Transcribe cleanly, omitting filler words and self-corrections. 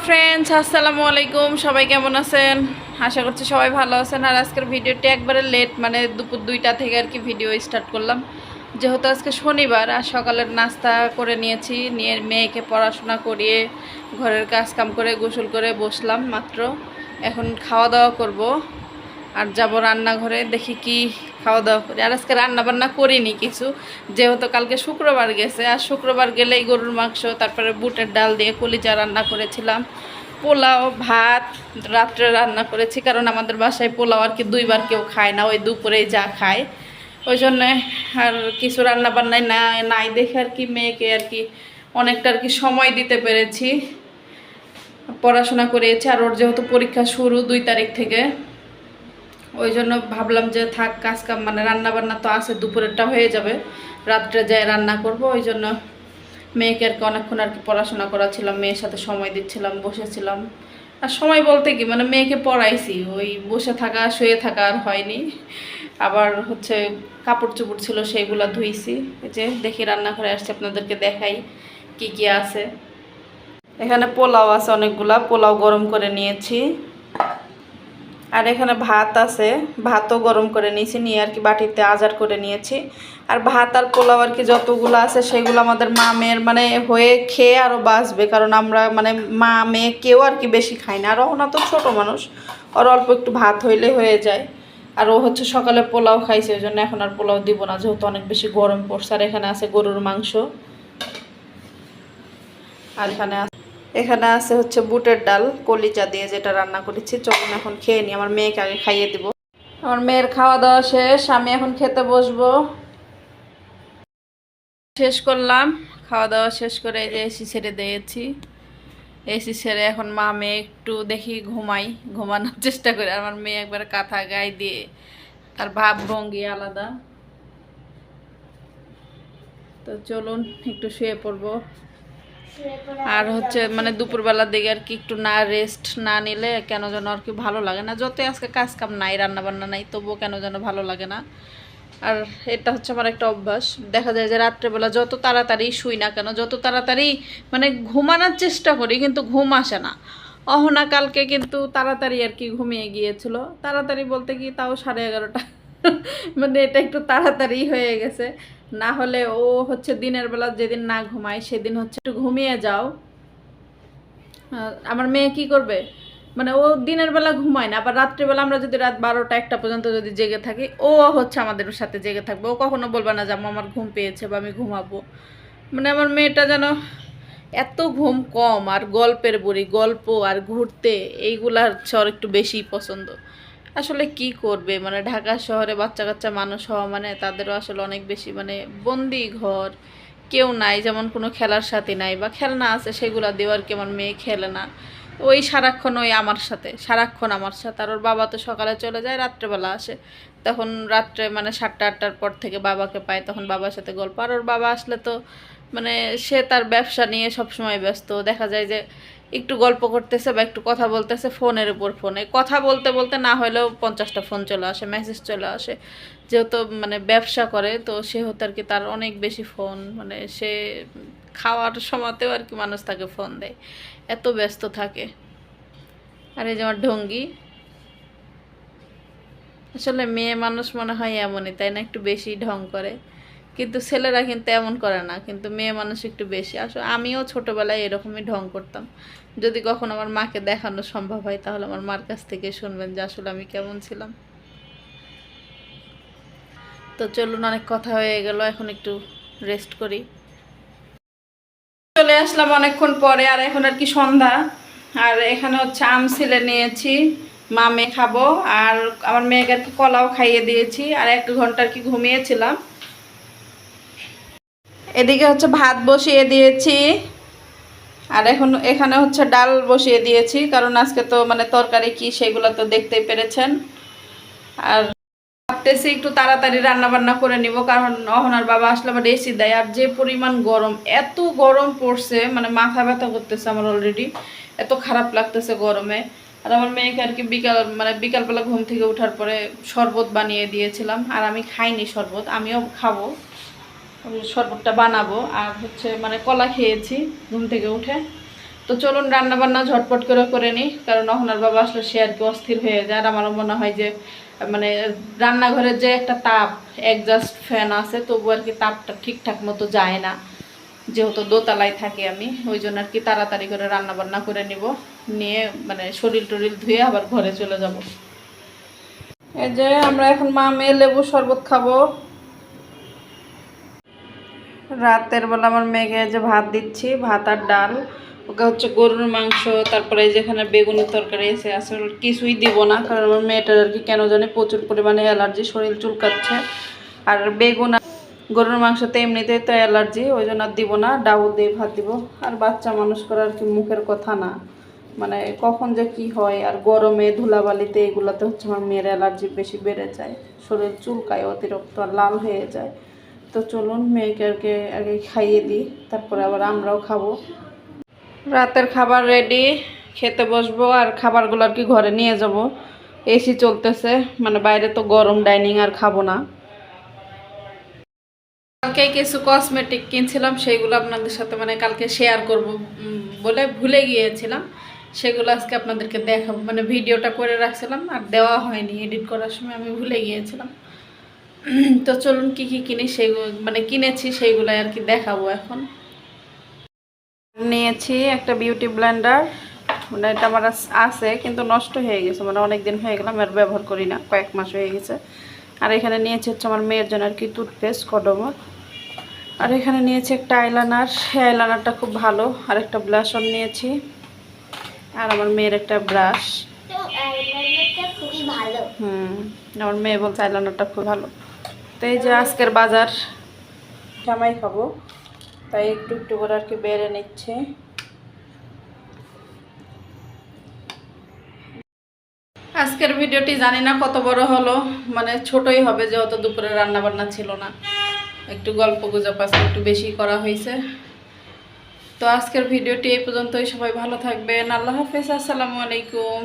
Friends, আসসালামু আলাইকুম। সবাই কেমন আছেন? আশা করছি সবাই ভালো আছেন। আর আজকের ভিডিওটি একবারে লেট, মানে দুপুর 2টা থেকে আর কি ভিডিও স্টার্ট করলাম, যেহেতু আজকে শনিবার। আর সকালের নাস্তা করে নিয়েছি, নিয়ে মেয়েকে পড়াশোনা করিয়ে ঘরের কাজ কাম করে গোসল করে বসলাম মাত্র। এখন খাওয়া দাওয়া করব আর যাব রান্নাঘরে, দেখি কি খাওয়া দাওয়া করি। আর আজকে রান্না বান্না করিনি কিছু, যেহেতু কালকে শুক্রবার গেছে। আর শুক্রবার গেলেই গরুর মাংস, তারপরে বুটের ডাল দিয়ে কলিজা রান্না করেছিলাম, পোলাও, ভাত রাত্রে রান্না করেছি। কারণ আমাদের বাসায় পোলাও আর কি 2বার কেউ খায় না, ওই দুপুরেই যা খায়। ওই জন্যে আর কিছু রান্না বান্নায় নাই দেখে আর কি মেয়েকে আর কি অনেকটা আর কি সময় দিতে পেরেছি, পড়াশোনা করেছি। আর ওর যেহেতু পরীক্ষা শুরু 2 তারিখ থেকে, ওই জন্য ভাবলাম যে থাক কাজ কাম, মানে রান্না বান্না তো আছে, দুপুরেরটা হয়ে যাবে, রাত্রে যাই রান্না করব। ওই জন্য মেয়েকে আর কি অনেকক্ষণ আর কি পড়াশোনা করাছিলাম, মেয়ের সাথে সময় দিচ্ছিলাম, বসেছিলাম। আর সময় বলতে কি, মানে মেয়েকে পড়াইছি, ওই বসে থাকা শুয়ে থাকা আর হয়নি। আবার হচ্ছে কাপড় চোপড় ছিল সেইগুলো ধুইছি। এই যে দেখি রান্না করে আসছি, আপনাদেরকে দেখাই কি কি আছে। এখানে পোলাও আছে অনেকগুলা, পোলাও গরম করে নিয়েছি। আর এখানে ভাত আছে, ভাতও গরম করে নিয়েছি, নিয়ে আর কি বাটিতে আজার করে নিয়েছি। আর ভাত আর পোলাও আর কি যতগুলো আছে সেগুলো আমাদের মা মেয়ের মানে হয়ে খেয়ে আরও বাঁচবে, কারণ আমরা মানে মা মেয়ে কেউ আর কি বেশি খাই না। আর ওনা তো ছোটো মানুষ, ওর অল্প একটু ভাত হইলে হয়ে যায়। আর ও হচ্ছে সকালে পোলাও খাইছে, ওই জন্য এখন আর পোলাও দিব না, যেহেতু অনেক বেশি গরম পড়ছে। আর এখানে আছে গরুর মাংস, আর এখানে আছে হচ্ছে বুটের ডাল কলিজা দিয়ে যেটা রান্না করেছি। চলুন এখন খেয়ে নিই, আমার মেয়েকে আগে খাইয়ে দিব। আমার মেয়ের খাওয়া দাওয়া শেষ, আমি এখন খেতে বসবো। শেষ করলাম খাওয়া দাওয়া শেষ করে, এই যে এসি ছেড়ে দিয়েছি। এসি ছেড়ে এখন মা মেয়ে একটু দেখি ঘুমানোর চেষ্টা করি। আমার মেয়ে একবার কাঁথা গায়ে দিয়ে, তার ভাব ভঙ্গি আলাদা। তো চলুন একটু শুয়ে পড়বো। আর হচ্ছে মানে দুপুরবেলার দিকে আর কি একটু না রেস্ট না নিলে কেন যেন আর কি ভালো লাগে না। যতই আজকে কাজ কাম নাই, রান্না বান্না নাই, তবুও কেন যেন ভালো লাগে না। আর এটা হচ্ছে আমার একটা অভ্যাস। দেখা যায় যে রাত্রেবেলা যত তাড়াতাড়ি শুই না কেন, যত তাড়াতাড়ি মানে ঘুমানোর চেষ্টা করি, কিন্তু ঘুম আসে না। অহনা কালকে কিন্তু তাড়াতাড়ি আর কি ঘুমিয়ে গিয়েছিল। তাড়াতাড়ি বলতে কি, তাও 11:30। মানে এটা একটু তাড়াতাড়ি হয়ে গেছে। না হলে ও হচ্ছে দিনের বেলা যেদিন না ঘুমায় সেদিন হচ্ছে একটু ঘুমিয়ে যাও। আমার মেয়ে কি করবে, মানে ও দিনের বেলা ঘুমায় না, আবার রাত্রিবেলা আমরা যদি রাত 12টা 1টা পর্যন্ত যদি জেগে থাকি, ও হচ্ছে আমাদের সাথে জেগে থাকবে। ও কখনো বলবে না যে আমার ঘুম পেয়েছে বা আমি ঘুমাবো। মানে আমার মেয়েটা যেন এত ঘুম কম, আর গল্পের বই, গল্প আর ঘুরতে, এইগুলার চর একটু বেশিই পছন্দ। আসলে কি করবে, মানে ঢাকা শহরে বাচ্চা কাচ্চা মানুষ হওয়া মানে তাদেরও আসলে অনেক বেশি মানে বন্দি ঘর, কেউ নাই, যেমন কোনো খেলার সাথী নাই, বা খেলনা আছে সেগুলো দিয়েও আর কি আমার মেয়ে খেলে না। ওই সারাক্ষণ ওই আমার সাথে, সারাক্ষণ আমার সাথে। আর ওর বাবা তো সকালে চলে যায়, রাত্রেবেলা আসে, তখন রাত্রে মানে 7টা 8টার পর থেকে বাবাকে পায়, তখন বাবার সাথে গল্প। আর ওর বাবা আসলে তো মানে সে তার ব্যবসা নিয়ে সবসময় ব্যস্ত। দেখা যায় যে একটু গল্প করতেছে বা একটু কথা বলতেছে, ফোনের উপর ফোনে কথা বলতে বলতে না হলেও 50টা ফোন চলে আসে, মেসেজ চলে আসে। যেহেতু মানে ব্যবসা করে, তো সে হতে আর কি তার অনেক বেশি ফোন, মানে সে খাওয়ার সময়তেও আর কি মানুষ তাকে ফোন দেয়, এত ব্যস্ত থাকে। আর এই যে আমার ঢঙ্গি, আসলে মেয়ে মানুষ মনে হয় এমনই, তাই না, একটু বেশি ঢং করে। কিন্তু ছেলেরা কিন্তু এমন করে না, কিন্তু মেয়ে মানুষ একটু বেশি। আসলে আমিও ছোটোবেলায় এরকমই ঢং করতাম। যদি কখন আমার মাকে দেখানো সম্ভব হয়, তাহলে আমার মার কাছ থেকে শুনবেন যে আসলে আমি কেমন ছিলাম। তো চলুন, অনেক কথা হয়ে গেল, এখন একটু রেস্ট করি। চলে আসলাম অনেকক্ষণ পরে, আর এখন আর কি সন্ধ্যা। আর এখানে হচ্ছে আম ছিলে নিয়েছি, মা মেয়ে খাবো। আর আমার মেয়েকে আর কি কলাও খাইয়ে দিয়েছি, আর 1 ঘন্টা আর কি ঘুমিয়েছিলাম। এদিকে হচ্ছে ভাত বসিয়ে দিয়েছি, আর এখন এখানে হচ্ছে ডাল বসিয়ে দিয়েছি, কারণ আজকে তো মানে তরকারি কি সেগুলো তো দেখতেই পেরেছেন। আর ভাবতেছি একটু তাড়াতাড়ি রান্না বান্না করে নিব, কারণ অহনার বাবা আসলে আবার এসি দেয়। আর যে পরিমাণ গরম, এত গরম পড়ছে, মানে মাথা ব্যথা করতেছে আমার অলরেডি, এত খারাপ লাগতেছে গরমে। আর আমার মেয়েকে আর কি বিকালবেলা ঘুম থেকে ওঠার পরে শরবত বানিয়ে দিয়েছিলাম, আর আমি খাইনি শরবত, আমিও খাবো, শরবতটা বানাবো। আর হচ্ছে মানে কলা খেয়েছি ঘুম থেকে উঠে। তো চলুন রান্না বান্না ঝটপট করে নিই, কারণ ওনার বাবা আসলে সে আর কি অস্থির হয়ে যায়। আর আমারও মনে হয় যে মানে রান্নাঘরের যে একটা তাপ, অ্যাডজাস্ট ফ্যান আছে, তবু আর কি তাপটা ঠিকঠাক মতো যায় না, যেহেতু দোতলায় থাকি আমি। ওই জন্য আর কি তাড়াতাড়ি করে রান্না বান্না করে নিব, নিয়ে মানে শরীর টরিল ধুয়ে আবার ঘরে চলে যাব। এই যে আমরা এখন মা মেয়ে লেবু শরবত খাবো। রাতের বেলা আমার মেয়েকে যে ভাত দিচ্ছি, ভাত আর ডাল, ওকে হচ্ছে গরুর মাংস, তারপরে যেখানে বেগুনের তরকারি এসে আসলে কিছুই দিব না, কারণ আমার মেয়েটার আর কি কেন জানি প্রচুর পরিমাণে অ্যালার্জি, শরীর চুলকাচ্ছে। আর বেগুন গরুর মাংসতে এমনিতেই তো অ্যালার্জি, ওই জন্য আর দিব না, ডাউল দিয়ে ভাত দিব। আর বাচ্চা মানুষ করার কি মুখের কথা না, মানে কখন যে কি হয়। আর গরমে ধুলাবালিতে এগুলোতে হচ্ছে আমার মেয়ের অ্যালার্জি বেশি বেড়ে যায়, শরীর চুলকায় অতিরিক্ত আর লাল হয়ে যায়। তো চলুন মেয়েকে আগে খাইয়ে দিই, তারপরে আবার আমরাও খাবো। রাতের খাবার রেডি, খেতে বসবো। আর খাবারগুলো আর কি ঘরে নিয়ে যাব, এসি চলতেছে, মানে বাইরে তো গরম, ডাইনিং আর খাবো না। কালকে কিছু কসমেটিক কিনছিলাম, সেইগুলো আপনাদের সাথে মানে কালকে শেয়ার করব বলে ভুলে গিয়েছিলাম, সেগুলো আজকে আপনাদেরকে দেখাবো। মানে ভিডিওটা করে রাখছিলাম আর দেওয়া হয়নি, এডিট করার সময় আমি ভুলে গিয়েছিলাম। তো চলুন কি কি কিনি সেইগুলো মানে কিনেছি সেইগুলো আর কি দেখাবো এখন। নিয়েছি একটা বিউটি ব্লেন্ডার, মানে এটা আমার আছে কিন্তু নষ্ট হয়ে গেছে, মানে অনেক দিন হয়ে গেলাম আর ব্যবহার করি না, কয়েক মাস হয়ে গেছে। আর এখানে নিয়েছি হচ্ছে আমার মেয়ের জন্য আর কি টুথপেস্ট কডমর। আর এখানে নিয়েছি একটা আইলাইনার, এই আইলাইনারটা খুব ভালো। আর একটা ব্লাশ অন নিয়েছি, আর আমার মেয়ের একটা ব্রাশ। আমার মেয়ে বলছে আইলাইনারটা খুব ভালো। তো এই যে আজকের বাজার, জামাই খাবো তাই একটু একটু করে আর কি বেড়ে নিচ্ছে। আজকের ভিডিওটি জানি না কত বড় হলো, মানে ছোটই হবে, যেহেতু দুপুরে রান্না বান্না ছিল না, একটু গল্প গুজব আজকে একটু বেশি করা হয়েছে। তো আজকের ভিডিওটি এই পর্যন্তই, সবাই ভালো থাকবেন, আল্লাহ হাফেজ, আসসালামু আলাইকুম।